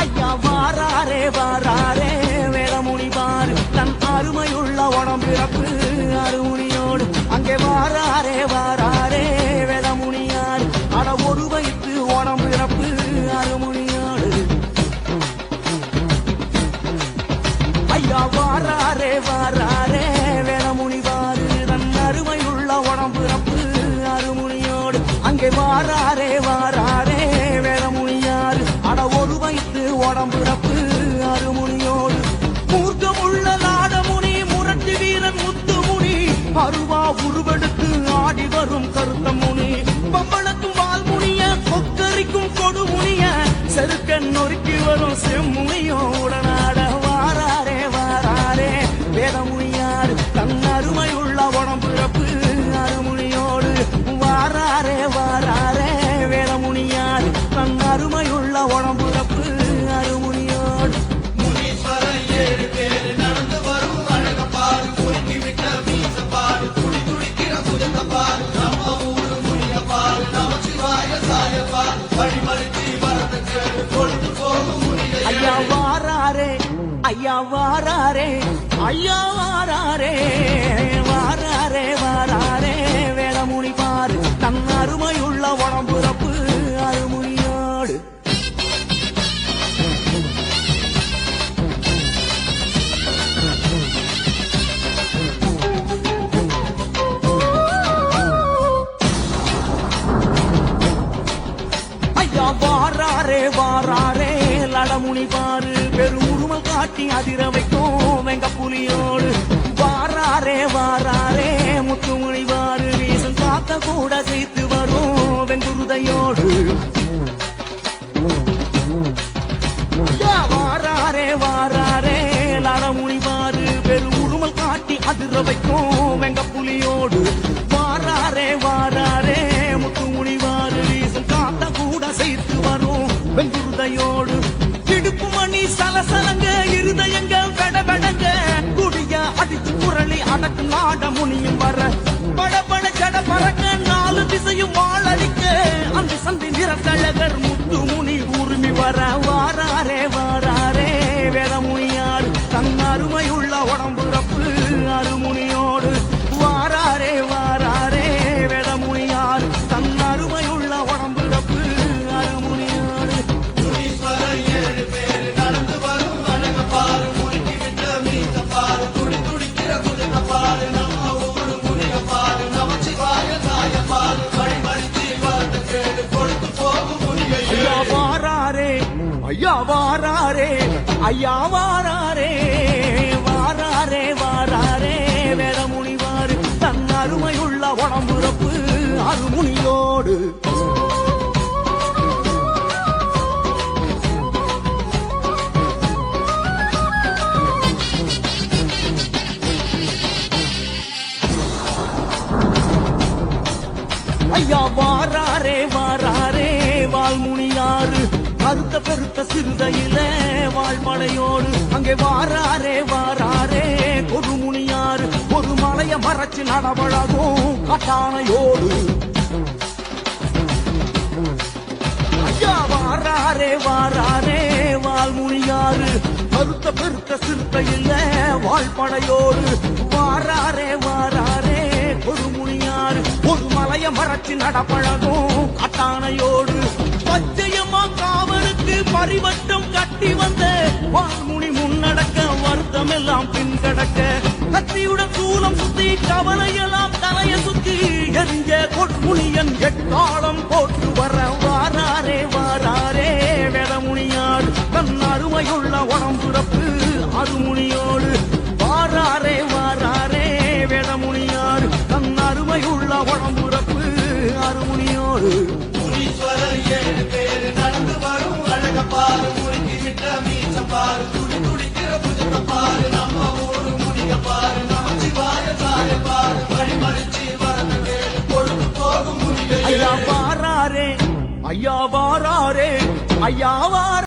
ஐயா வாராரே வாராரே வேதமுனி பாரு தன் அருமையுள்ள உடம்பிறப்பு அருமுனியோடு அங்கே வாராரே வாராரே வேதமுனியார் அட ஒரு வைத்து உடம்பிறப்பு அருமுனியோடு ஐயா வாராரே வாராரே வேதமுனி பாரு தன் அருமையுள்ள உடம்பிறப்பு அருமுனியோடு அங்கே வாராரே வாராரே வேதமுனியார் அட ஒரு வைத்து உடம்பிறப்பு அருமுனியோடு மூர்க்கமுள்ள நாடமுனி முரட்டு வீரன் முத்துமுனி அருவா உருவெடுத்து ஆடி வரும் கருத்த முனி பம்பளக்கும் வால்முனிய கொக்கரிக்கும் கொடுமுனிய செருக்க நொறுக்கி வரும் செம்முனியோ உடனாட வாராரே வாராரே வேதமுனியார் தன் அருமையுள்ள உடம்பிறப்பு அருமுனியோடு வாராரே வாராரே வேதமுனியார் தன் அருமையுள்ள உடம்பிறப்பு அருமுனியோடு முனீஸ்வரன் 7 பேரு நடந்து வரும் அழக பாரு குறுக்கி விட்ட மீச பாரு துடி துடிக்கிற புஜத்த பாரு நம்ம ஊரு முனிய பாரு நமச்சிவாய சாய பாரு வழிமறிச்சி வரத கேடு கொழுந்து போகும் முனிய ஐயா வாராரே ஐயா வாராரே ஐயா வாராரே வாராரே வாராரே வேதமுனி பாரு தன் அருமையுள்ள உடம்பிறப்பு அருமுனியோடு ஐயா வாராரே வாராரே லடமுனி பாரு பெரும் உருமல் காட்டி அதிர வைக்கும் வெங்க புலியோடு வாராரே வாராரே முத்துமணி பாரு வீசும் காத்த கூட சேர்த்து வரும் வெங்குருதையோடு ஐயா வாராரே வாராரே லடமுனி பாரு பெரும் உருமல் காட்டி அதிர வைக்கும் வெங்க புலியோடு வாராரே வாராரே முத்துமணி பாரு வீசும் காத்த கூட சேர்த்து வரும் வெங்குருதையோடு இடுப்பு மணி சலசலங்க இருதயங்க வெடவெடங்க குடிய அடிச்சு குரலி அடக்கு நாட முனியும் வர படபட ஜட பறக்க 4 திசையும் வாழடிக்க அந்த சந்தி நிறத்தழகர் முத்து முனி உரிமை வர வாராரே வாராரே வேதமுனியார் தன் அருமையுள்ள உடம்பிறப்பு அருமுனியோடு வாராரே வாராரே வேதமுனியார் தன் அருமையுள்ள உடம்பிறப்பு அருமுனியோடு முனீஸ்வரன் 7 பேரு நடந்து வரும் அழக பாரு குறுக்கி விட்ட மீச பாரு துடி துடிக்கிற புஜத்த பாரு நம்ம ஊரு முனிய பாரு நமச்சிவாய சாய பாரு வழிமறிச்சி வரத கேடு கொழுந்து போகும் முனிய ஐயா வாராரே ஐயா வாராரே ஐயா வாராரே வாராரே வாராரே வேதமுனி வாரு தன் அருமையுள்ள உடம்பிறப்பு அருமுனியோடு ஐயா வாராரே வாராரே வால்முனியாறு கருத்த பெருத்த சிறுதையில வாழ்மலையோடு அங்கே வாராரே வாராரே கொடுமுனியாறு ஒரு மலைய மறைச்சு நடவழகும் கட்டானையோடு ஐயா வாராரே வாராரே வால்முனியாறு கருத்த பெருத்த சிறுத்தையில வாழ்படையோடு வாராரே வாராரே கொடுமுனியாறு ஒரு மலைய மறைச்சு நடப்பழகும் கட்டானையோடு பச்சையம்மா காவலுக்கு பரிவட்டம் கட்டி வந்த வால்முனி முன்னடக்க வருத்தம் எல்லாம் பின்கடக்க கத்தியுடன் சூலம் சுத்தி கவலையெல்லாம் தலைய சுத்தி எரிஞ்ச கொட்முனியன் எட்டாளம் போட்டு வர வாராரே வாராரே வேதமுனியாடு தன் அருமையுள்ள உடம்புறப்பு அருமுனியோடு வாராரே வாராரே வேதமுனியாடு தன் அருமையுள்ள உடம்புறப்பு அருமுனியோடு முனீஸ்வரர் 7 பேரு நடந்து வரும் அழக பாரு முறுக்கி விட்ட மீச பாரு துடி துடிக்கிற புஜத்த பாரு நம்ம ஊரு முனிய பாரு நமச்சிவாய சாய பாரு வழிமறிச்சி வரத கேடு பொழுது போகும் முனிய ஐயா வாராரே ஐயா வாராரே ஐயா வார